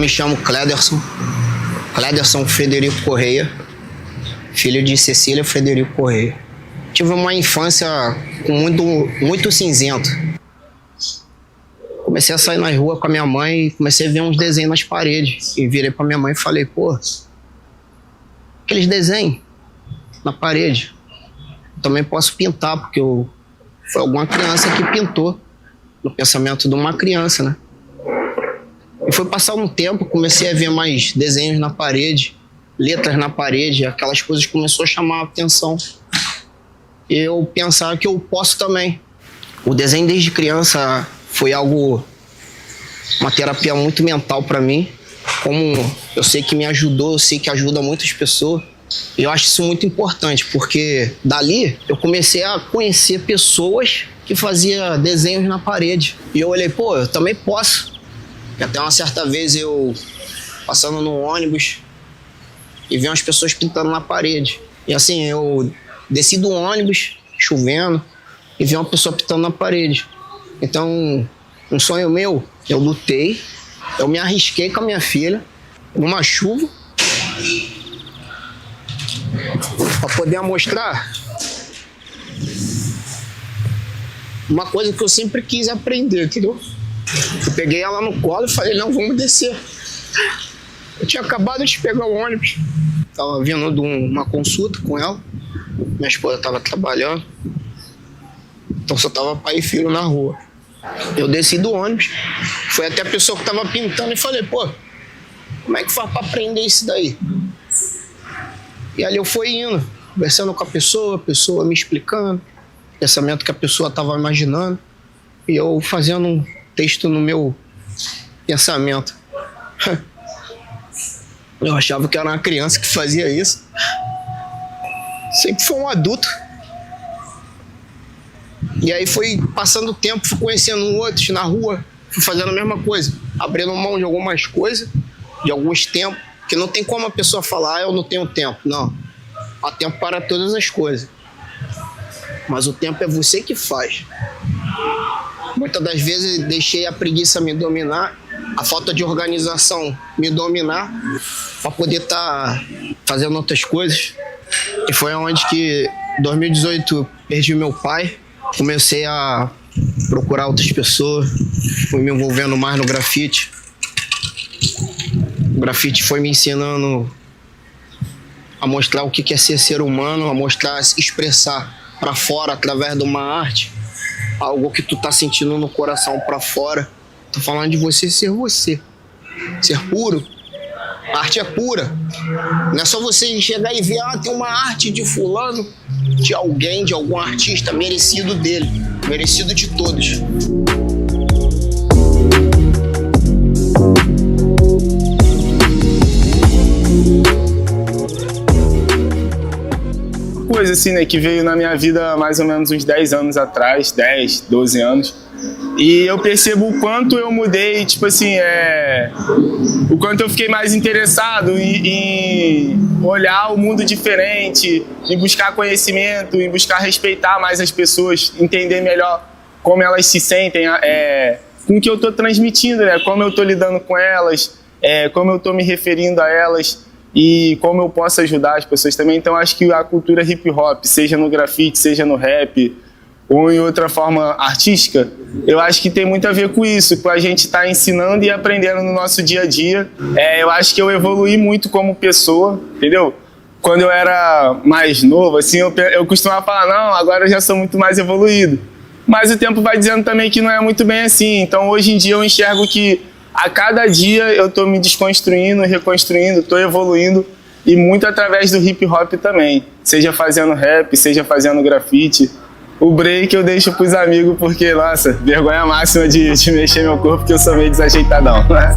me chamo Clederson Frederico Correia, filho de Cecília Frederico Correia. Tive uma infância com muito cinzento. Comecei a sair na rua com a minha mãe e comecei a ver uns desenhos nas paredes. E virei pra minha mãe e falei, pô, aqueles desenhos na parede, eu também posso pintar, porque foi alguma criança que pintou, no pensamento de uma criança, né? E foi passar um tempo, comecei a ver mais desenhos na parede, letras na parede, aquelas coisas começou a chamar a atenção. E eu pensava que eu posso também. O desenho desde criança foi uma terapia muito mental para mim. Como eu sei que me ajudou, eu sei que ajuda muitas pessoas. E eu acho isso muito importante, porque dali eu comecei a conhecer pessoas que faziam desenhos na parede. E eu olhei, pô, eu também posso. E até uma certa vez eu passando no ônibus e vi umas pessoas pintando na parede. E assim, eu desci do ônibus, chovendo, e vi uma pessoa pintando na parede. Então, um sonho meu, eu lutei, eu me arrisquei com a minha filha, numa chuva, para poder mostrar uma coisa que eu sempre quis aprender, entendeu? Eu peguei ela no colo e falei, não, vamos descer. Eu tinha acabado de pegar o ônibus, estava vindo de uma consulta com ela, minha esposa estava trabalhando, então só tava pai e filho na rua. Eu desci do ônibus, foi até a pessoa que estava pintando e falei, pô, como é que faz para aprender isso daí? E ali eu fui indo, conversando com a pessoa me explicando, o pensamento que a pessoa estava imaginando, e eu fazendo um texto no meu pensamento. Eu achava que era uma criança que fazia isso. Sempre foi um adulto. E aí foi passando o tempo, fui conhecendo outros na rua, fui fazendo a mesma coisa, abrindo mão de algumas coisas, de alguns tempos, que não tem como a pessoa falar, eu não tenho tempo. Não, há tempo para todas as coisas, mas o tempo é você que faz. Muitas das vezes deixei a preguiça me dominar, a falta de organização me dominar, para poder estar fazendo outras coisas. E foi onde que, em 2018, perdi meu pai, comecei a procurar outras pessoas, fui me envolvendo mais no grafite. O grafite foi me ensinando a mostrar o que é ser humano, a mostrar, se expressar para fora através de uma arte, algo que tu tá sentindo no coração para fora. Tô falando de você, ser puro. A arte é pura. Não é só você chegar e ver, tem uma arte de fulano, de alguém, de algum artista, merecido dele, merecido de todos. Coisa assim, né, que veio na minha vida mais ou menos uns 10 anos atrás, 10, 12 anos. E eu percebo o quanto eu mudei, tipo assim, o quanto eu fiquei mais interessado em olhar o mundo diferente, em buscar conhecimento, em buscar respeitar mais as pessoas, entender melhor como elas se sentem, com o que eu estou transmitindo, né? Como eu estou lidando com elas, como eu estou me referindo a elas e como eu posso ajudar as pessoas também. Então acho que a cultura hip hop, seja no grafite, seja no rap, ou em outra forma artística, eu acho que tem muito a ver com isso, com a gente estar ensinando e aprendendo no nosso dia a dia. Eu acho que eu evoluí muito como pessoa, entendeu? Quando eu era mais novo, assim, eu costumava falar, não, agora eu já sou muito mais evoluído. Mas o tempo vai dizendo também que não é muito bem assim. Então hoje em dia eu enxergo que a cada dia eu estou me desconstruindo, reconstruindo, estou evoluindo, e muito através do hip hop também. Seja fazendo rap, seja fazendo grafite. O break eu deixo pros amigos porque, nossa, vergonha máxima de mexer meu corpo, porque eu sou meio desajeitadão, né?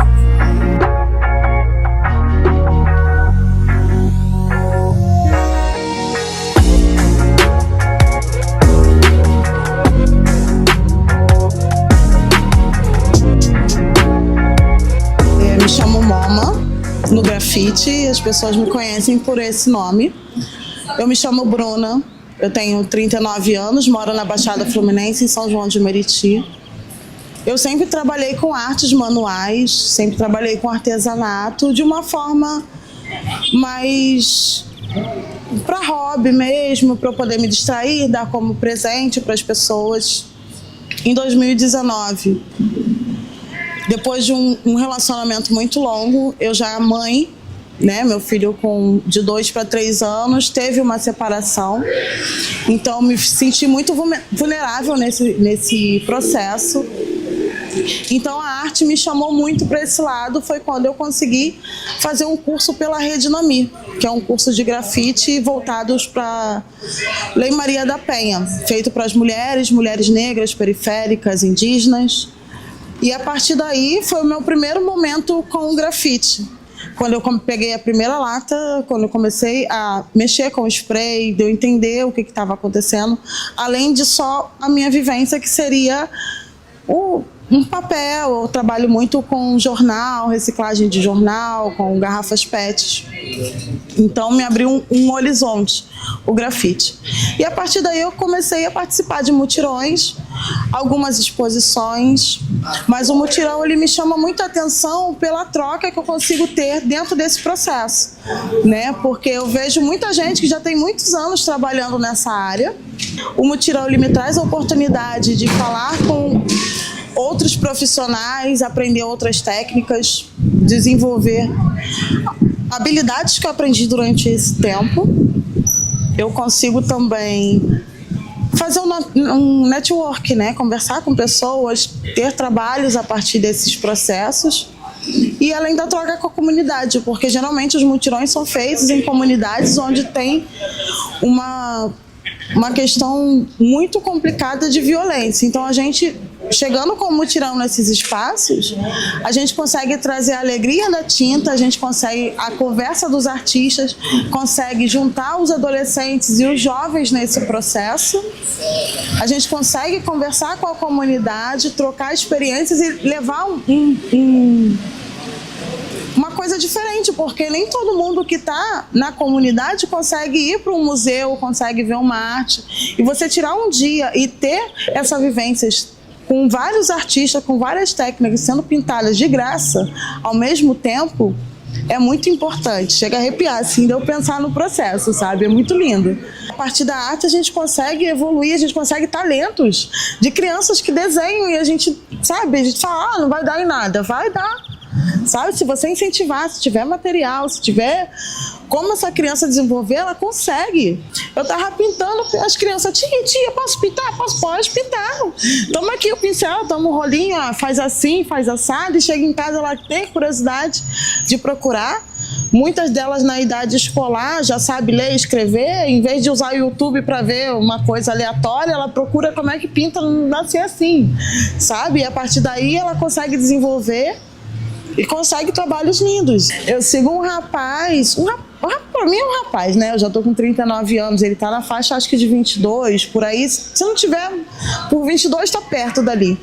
Eu me chamo Moma, no grafite, as pessoas me conhecem por esse nome. Eu me chamo Bruna. Eu tenho 39 anos, moro na Baixada Fluminense, em São João de Meriti. Eu sempre trabalhei com artes manuais, sempre trabalhei com artesanato de uma forma mais para hobby mesmo, para eu poder me distrair, dar como presente para as pessoas. Em 2019, depois de um relacionamento muito longo, eu já mãe, né, meu filho de 2 para 3 anos, teve uma separação. Então, me senti muito vulnerável nesse processo. Então, a arte me chamou muito para esse lado. Foi quando eu consegui fazer um curso pela Rede Nami, que é um curso de grafite voltados para Lei Maria da Penha, feito para as mulheres negras, periféricas, indígenas. E a partir daí foi o meu primeiro momento com o grafite. Quando eu peguei a primeira lata, quando eu comecei a mexer com o spray, de eu entender o que estava acontecendo, além de só a minha vivência, que seria um papel. Eu trabalho muito com jornal, reciclagem de jornal, com garrafas PET. Então me abriu um horizonte, o grafite. E a partir daí eu comecei a participar de mutirões, algumas exposições, mas o mutirão ele me chama muita atenção pela troca que eu consigo ter dentro desse processo, né? Porque eu vejo muita gente que já tem muitos anos trabalhando nessa área. O mutirão ele me traz a oportunidade de falar com outros profissionais, aprender outras técnicas, desenvolver habilidades que eu aprendi durante esse tempo. Eu consigo também fazer um network, né? Conversar com pessoas, ter trabalhos a partir desses processos. E além da troca com a comunidade, porque geralmente os mutirões são feitos em comunidades onde tem uma questão muito complicada de violência. Então, a gente, chegando com o mutirão nesses espaços, a gente consegue trazer a alegria da tinta, a gente consegue a conversa dos artistas, consegue juntar os adolescentes e os jovens nesse processo, a gente consegue conversar com a comunidade, trocar experiências e levar uma coisa diferente, porque nem todo mundo que está na comunidade consegue ir para um museu, consegue ver uma arte. E você tirar um dia e ter essas vivências com vários artistas, com várias técnicas sendo pintadas de graça, ao mesmo tempo, é muito importante. Chega a arrepiar, assim, de eu pensar no processo, sabe? É muito lindo. A partir da arte a gente consegue evoluir, a gente consegue talentos de crianças que desenham e a gente, sabe? A gente fala, não vai dar em nada. Vai dar. Sabe, se você incentivar, se tiver material, se tiver como essa criança desenvolver, ela consegue. Eu tava pintando, as crianças, tia, posso pintar? Pode pintar. Toma aqui o pincel, toma um rolinho, ó, faz assim, faz assado, e chega em casa, ela tem curiosidade de procurar. Muitas delas na idade escolar já sabe ler e escrever, em vez de usar o YouTube para ver uma coisa aleatória, ela procura como é que pinta, não dá ser assim, sabe? E a partir daí ela consegue desenvolver e consegue trabalhos lindos. Eu sigo um rapaz, pra mim é um rapaz, né? Eu já tô com 39 anos, ele tá na faixa acho que de 22, por aí. Se não tiver por 22, tá perto dali.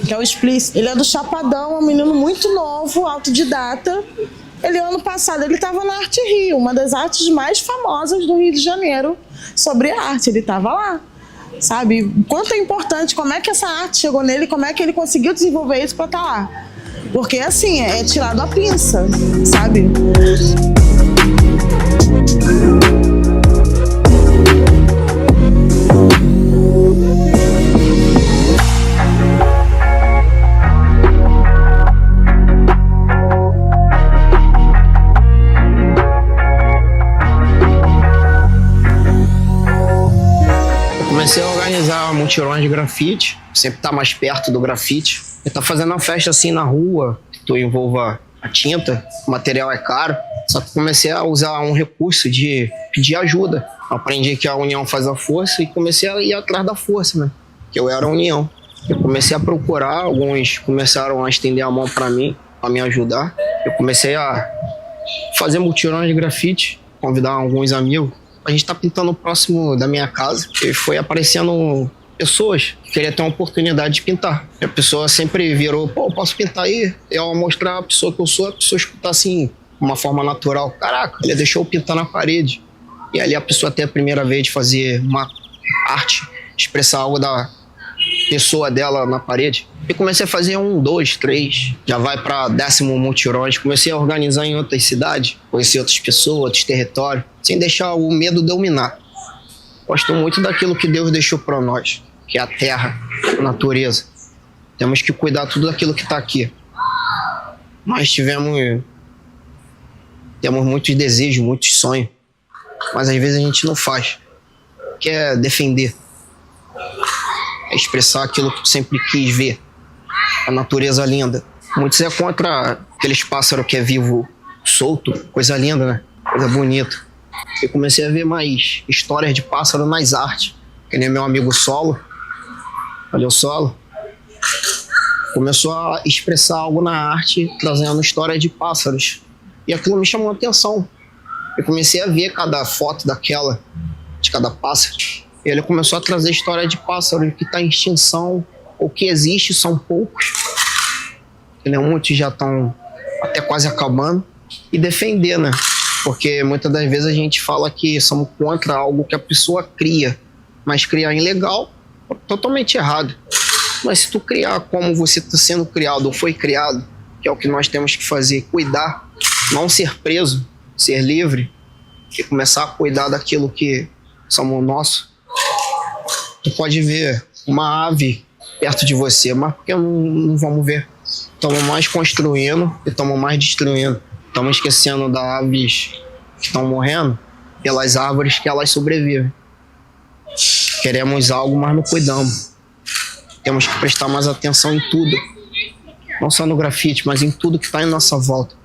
Que é o Splice. Ele é do Chapadão, é um menino muito novo, autodidata. Ele, ano passado, ele tava na Arte Rio, uma das artes mais famosas do Rio de Janeiro, sobre arte. Ele tava lá. Sabe? O quanto é importante, como é que essa arte chegou nele, como é que ele conseguiu desenvolver isso pra estar lá. Porque, assim, é tirado a pinça, sabe? Eu comecei a organizar mutirões de grafite, sempre tá mais perto do grafite. Eu tá fazendo uma festa assim na rua, que tu envolva a tinta, o material é caro. Só que comecei a usar um recurso de pedir ajuda. Eu aprendi que a união faz a força e comecei a ir atrás da força, né? Que eu era a união. Eu comecei a procurar, alguns começaram a estender a mão para mim, para me ajudar. Eu comecei a fazer mutirões de grafite, convidar alguns amigos. A gente tá pintando próximo da minha casa e foi aparecendo pessoas que queriam ter uma oportunidade de pintar. E a pessoa sempre virou, pô, posso pintar aí? Eu mostrar a pessoa que eu sou, a pessoa escutar assim, de uma forma natural. Caraca, ele deixou eu pintar na parede. E ali a pessoa tem a primeira vez de fazer uma arte, expressar algo pessoa dela na parede. E comecei a fazer 1, 2, 3, já vai para 10º mutirões. Comecei a organizar em outras cidades, conhecer outras pessoas, outros territórios, sem deixar o medo dominar. Gosto muito daquilo que Deus deixou para nós, que é a terra, a natureza. Temos que cuidar tudo daquilo que está aqui. Nós temos muitos desejos, muitos sonhos, mas às vezes a gente não faz. Quer defender, é expressar aquilo que sempre quis ver, a natureza linda. Muitos é contra aqueles pássaros que é vivo, solto, coisa linda, né? Coisa bonita. Eu comecei a ver mais histórias de pássaro nas artes, que nem meu amigo Solo, olha o Solo, começou a expressar algo na arte, trazendo história de pássaros. E aquilo me chamou a atenção. Eu comecei a ver cada foto de cada pássaro. E ele começou a trazer história de pássaro que está em extinção, ou que existe, são poucos. Muitos já estão até quase acabando. E defender, né? Porque muitas das vezes a gente fala que somos contra algo que a pessoa cria. Mas criar ilegal, totalmente errado. Mas se tu criar como você está sendo criado ou foi criado, que é o que nós temos que fazer, cuidar, não ser preso, ser livre, e começar a cuidar daquilo que somos nossos. Tu pode ver uma ave perto de você, mas por que não vamos ver? Estamos mais construindo e estamos mais destruindo. Estamos esquecendo das aves que estão morrendo pelas árvores que elas sobrevivem. Queremos algo, mas não cuidamos. Temos que prestar mais atenção em tudo. Não só no grafite, mas em tudo que está em nossa volta.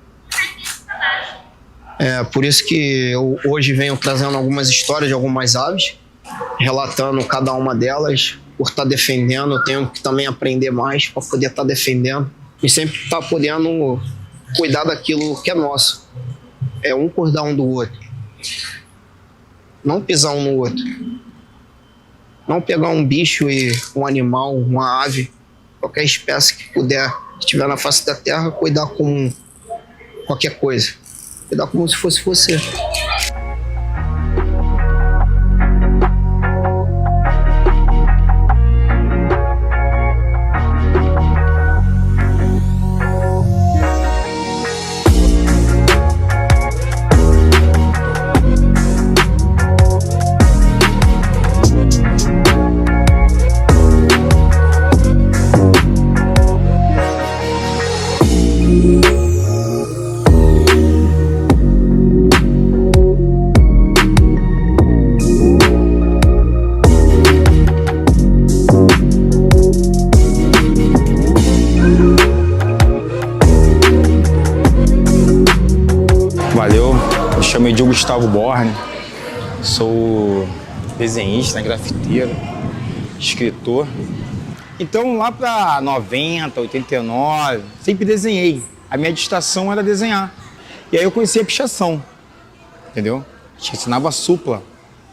É por isso que eu hoje venho trazendo algumas histórias de algumas aves, relatando cada uma delas, por estar defendendo. Eu tenho que também aprender mais para poder estar defendendo. E sempre estar podendo cuidar daquilo que é nosso. É um cuidar um do outro. Não pisar um no outro. Não pegar um bicho e um animal, uma ave, qualquer espécie que puder, que estiver na face da terra, cuidar como qualquer coisa. Cuidar como se fosse você. Valeu, me chamo Gustavo Borne, sou desenhista, grafiteiro, escritor. Então lá para 90, 89, sempre desenhei. A minha distração era desenhar. E aí eu conheci a pichação, entendeu? A gente ensinava supla.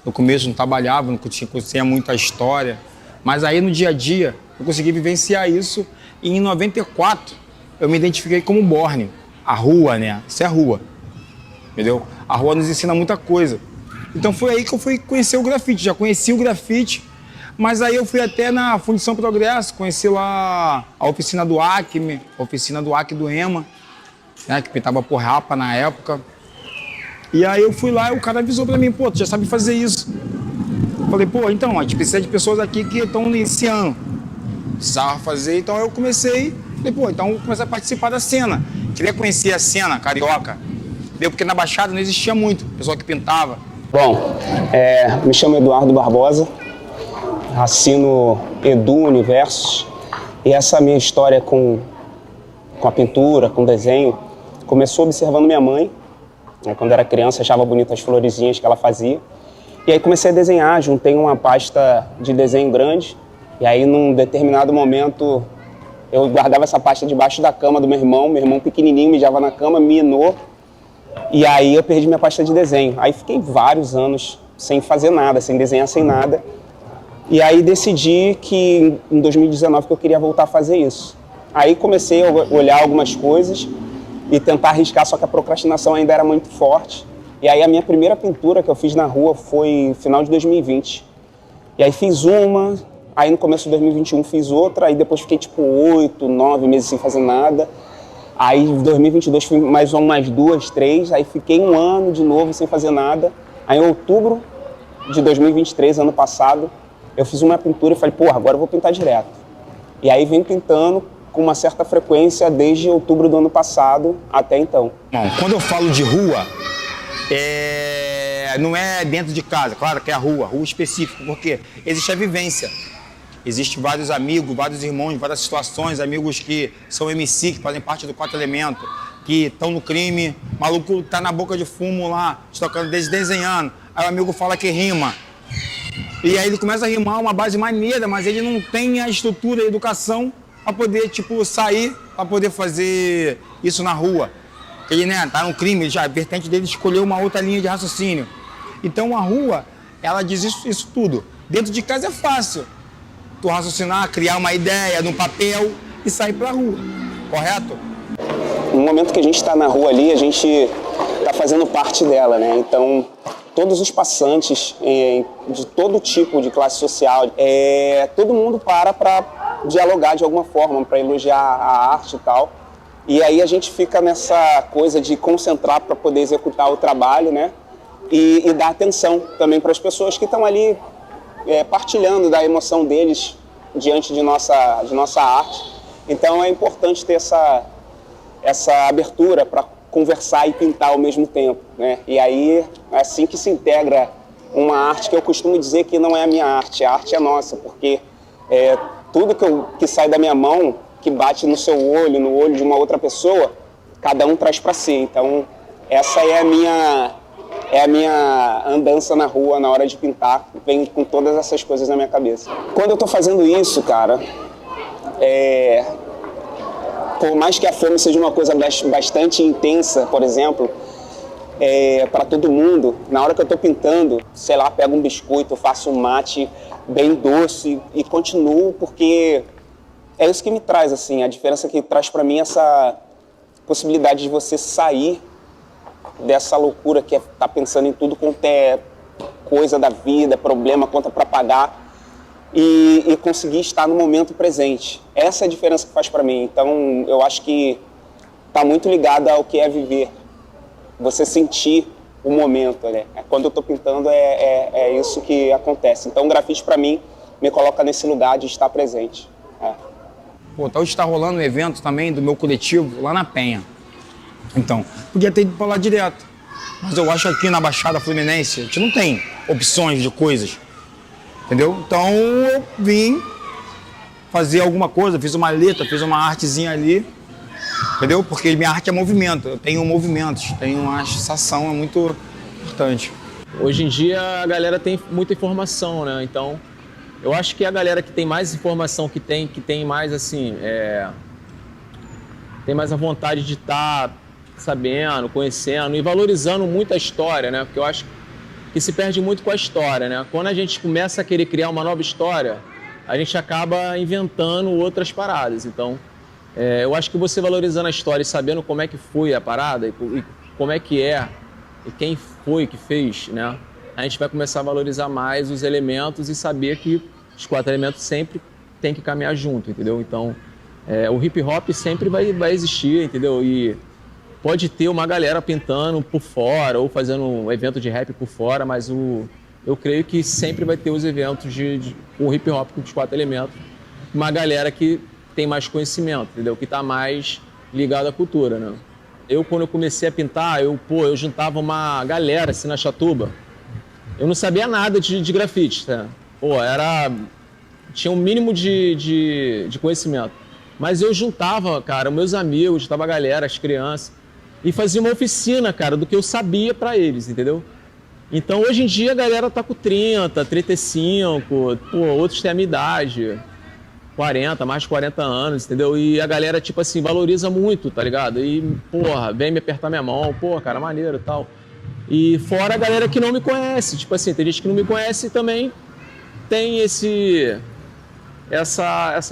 No começo não trabalhava, não conhecia muito a história. Mas aí no dia a dia eu consegui vivenciar isso. E em 94 eu me identifiquei como Borne. A rua, né? Isso é a rua. Entendeu? A rua nos ensina muita coisa. Então foi aí que eu fui conhecer o grafite. Já conheci o grafite, mas aí eu fui até na Fundição Progresso, conheci lá a oficina do Acme, a oficina do Acme do EMA, né, que pintava por rapa na época. E aí eu fui lá e o cara avisou pra mim, pô, tu já sabe fazer isso. Eu falei, pô, então, a gente precisa de pessoas aqui que estão iniciando. Precisava fazer, então eu comecei, falei, pô, então eu comecei a participar da cena. Queria conhecer a cena carioca. Porque na Baixada não existia muito, pessoal que pintava. Bom, me chamo Eduardo Barbosa, assino Edu Universos, e essa minha história com a pintura, com o desenho, começou observando minha mãe. Quando era criança, achava bonitas as florezinhas que ela fazia. E aí comecei a desenhar, juntei uma pasta de desenho grande, e aí num determinado momento eu guardava essa pasta debaixo da cama do meu irmão pequenininho mijava na cama, minou. E aí eu perdi minha pasta de desenho. Aí fiquei vários anos sem fazer nada, sem desenhar, sem nada. E aí decidi que em 2019 que eu queria voltar a fazer isso. Aí comecei a olhar algumas coisas e tentar arriscar, só que a procrastinação ainda era muito forte. E aí a minha primeira pintura que eu fiz na rua foi no final de 2020. E aí fiz uma, Aí no começo de 2021 fiz outra, aí depois fiquei tipo 8, 9 meses sem fazer nada. Aí em 2022 fui mais umas 2, 3, aí fiquei um ano de novo sem fazer nada. Aí em outubro de 2023, ano passado, eu fiz uma pintura e falei, pô, agora eu vou pintar direto. E aí venho pintando com uma certa frequência desde outubro do ano passado até então. Bom, quando eu falo de rua, não é dentro de casa, claro que é a rua específica, porque existe a vivência. Existem vários amigos, vários irmãos, várias situações, amigos que são MC, que fazem parte do 4 Elementos, que estão no crime, maluco tá na boca de fumo lá, estocando, desenhando, aí o amigo fala que rima. E aí ele começa a rimar uma base maneira, mas ele não tem a estrutura, a educação para poder, tipo, sair, para poder fazer isso na rua. Ele, né, tá no crime, já, a vertente dele escolheu uma outra linha de raciocínio. Então a rua, ela diz isso tudo. Dentro de casa é fácil. Tu raciocinar, criar uma ideia no papel e sair pra rua, correto? No momento que a gente está na rua ali, a gente está fazendo parte dela, né? Então, todos os passantes de todo tipo de classe social, todo mundo para dialogar de alguma forma, para elogiar a arte e tal. E aí a gente fica nessa coisa de concentrar para poder executar o trabalho, né? E dar atenção também para as pessoas que estão ali partilhando da emoção deles diante de nossa arte. Então é importante ter essa abertura para conversar e pintar ao mesmo tempo, né? E aí é assim que se integra uma arte que eu costumo dizer que não é a minha arte, a arte é nossa, porque tudo que sai da minha mão, que bate no seu olho, no olho de uma outra pessoa, cada um traz para si. Então essa é a minha andança na rua na hora de pintar, vem com todas essas coisas na minha cabeça. Quando eu tô fazendo isso, cara, por mais que a fome seja uma coisa bastante intensa, por exemplo, para todo mundo, na hora que eu tô pintando, sei lá, pego um biscoito, faço um mate bem doce e continuo, porque é isso que me traz, assim, a diferença que traz para mim essa possibilidade de você sair dessa loucura que é estar pensando em tudo quanto é coisa da vida, problema, conta para pagar e conseguir estar no momento presente. Essa é a diferença que faz para mim. Então, eu acho que está muito ligado ao que é viver. Você sentir o momento, né? Quando eu estou pintando, é isso que acontece. Então, o grafite, para mim, me coloca nesse lugar de estar presente. Pô, hoje está rolando um evento também do meu coletivo lá na Penha. Então, podia ter ido pra lá direto. Mas eu acho que aqui na Baixada Fluminense, a gente não tem opções de coisas. Entendeu? Então eu vim fazer alguma coisa, fiz uma letra, fiz uma artezinha ali. Entendeu? Porque minha arte é movimento. Eu tenho movimentos, tenho uma sensação, é muito importante. Hoje em dia a galera tem muita informação, né? Então, eu acho que a galera que tem mais informação, que tem mais assim, tem mais a vontade de estar sabendo, conhecendo e valorizando muito a história, né? Porque eu acho que se perde muito com a história, né? Quando a gente começa a querer criar uma nova história, a gente acaba inventando outras paradas. Então, eu acho que você valorizando a história e sabendo como é que foi a parada e como é que é e quem foi que fez, né? A gente vai começar a valorizar mais os elementos e saber que os 4 elementos sempre tem que caminhar junto, entendeu? Então, o hip hop sempre vai existir, entendeu? E pode ter uma galera pintando por fora ou fazendo um evento de rap por fora, mas eu creio que sempre vai ter os eventos de o hip hop com os 4 elementos. Uma galera que tem mais conhecimento, entendeu? Que está mais ligado à cultura, né? Quando eu comecei a pintar, eu juntava uma galera assim na Chatuba. Eu não sabia nada de grafite, tá? Tinha um mínimo de conhecimento. Mas eu juntava, cara, meus amigos, juntava a galera, as crianças, e fazia uma oficina, cara, do que eu sabia pra eles, entendeu? Então, hoje em dia, a galera tá com 30, 35, outros têm a minha idade, 40, mais de 40 anos, entendeu? E a galera, tipo assim, valoriza muito, tá ligado? E, vem me apertar minha mão, cara, maneiro e tal. E fora a galera que não me conhece, tipo assim, tem gente que não me conhece e também tem essa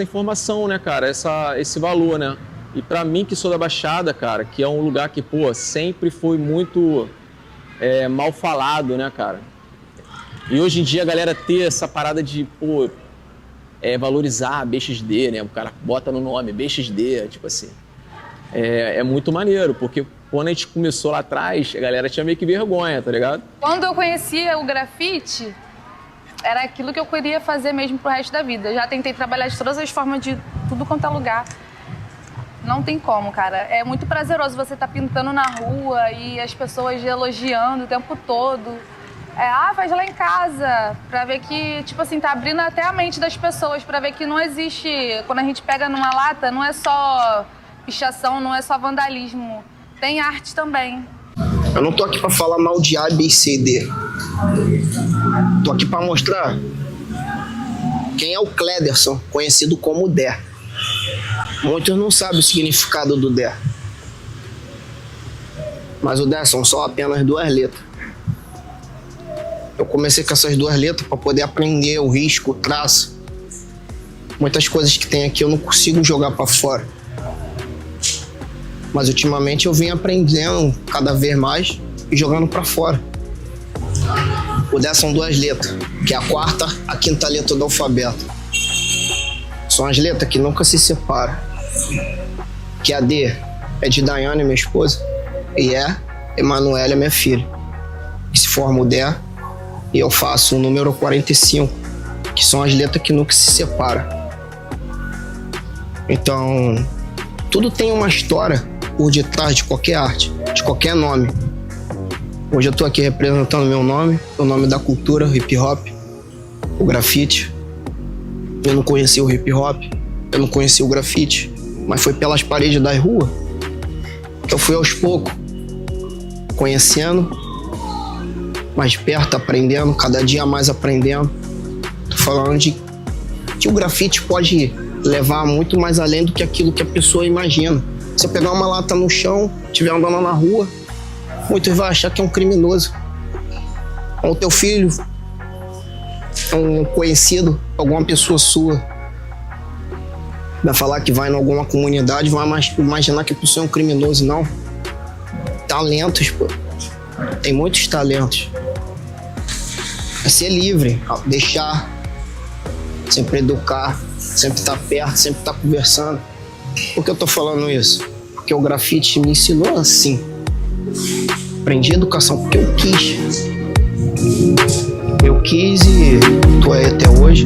informação, né, cara, esse valor, né? E pra mim, que sou da Baixada, cara, que é um lugar que, sempre foi muito mal falado, né, cara? E hoje em dia a galera ter essa parada de, valorizar BXD, né? O cara bota no nome BXD, tipo assim. É muito maneiro, porque quando a gente começou lá atrás, a galera tinha meio que vergonha, tá ligado? Quando eu conhecia o grafite, era aquilo que eu queria fazer mesmo pro resto da vida. Já tentei trabalhar de todas as formas, de tudo quanto é lugar. Não tem como, cara. É muito prazeroso você estar pintando na rua e as pessoas elogiando o tempo todo. Faz lá em casa, pra ver que, tipo assim, tá abrindo até a mente das pessoas, pra ver que não existe... Quando a gente pega numa lata, não é só pichação, não é só vandalismo. Tem arte também. Eu não tô aqui pra falar mal de A, B, C, D. Tô aqui pra mostrar quem é o Clederson, conhecido como Dé. Muitos não sabem o significado do Dé. Mas o Dé são só apenas 2 letras. Eu comecei com essas 2 letras para poder aprender o risco, o traço. Muitas coisas que tem aqui eu não consigo jogar para fora. Mas ultimamente eu vim aprendendo cada vez mais e jogando para fora. O Dé são 2 letras, que é a 4ª, a 5ª letra do alfabeto. São as letras que nunca se separam. Que a D é de Daiane, minha esposa, e Emanuele, minha filha. Que se forma o Dé, e eu faço o número 45, que são as letras que nunca se separam. Então, tudo tem uma história por detrás de qualquer arte, de qualquer nome. Hoje eu tô aqui representando meu nome, o nome da cultura, o hip hop, o grafite. Eu não conheci o hip hop, eu não conheci o grafite, mas foi pelas paredes das ruas que eu fui aos poucos conhecendo, mais perto, aprendendo, cada dia mais aprendendo. Tô falando de que o grafite pode levar muito mais além do que aquilo que a pessoa imagina. Se eu pegar uma lata no chão, estiver andando na rua, muitos vão achar que é um criminoso. Ou teu filho, um conhecido, alguma pessoa sua, vai falar que vai em alguma comunidade, vai imaginar que a pessoa é um criminoso. Não. Talentos, pô. Tem muitos talentos. É ser livre, deixar, sempre educar, sempre estar perto, sempre estar conversando. Por que eu tô falando isso? Porque o grafite me ensinou assim. Aprendi educação porque eu quis. Eu quis e tô aí até hoje.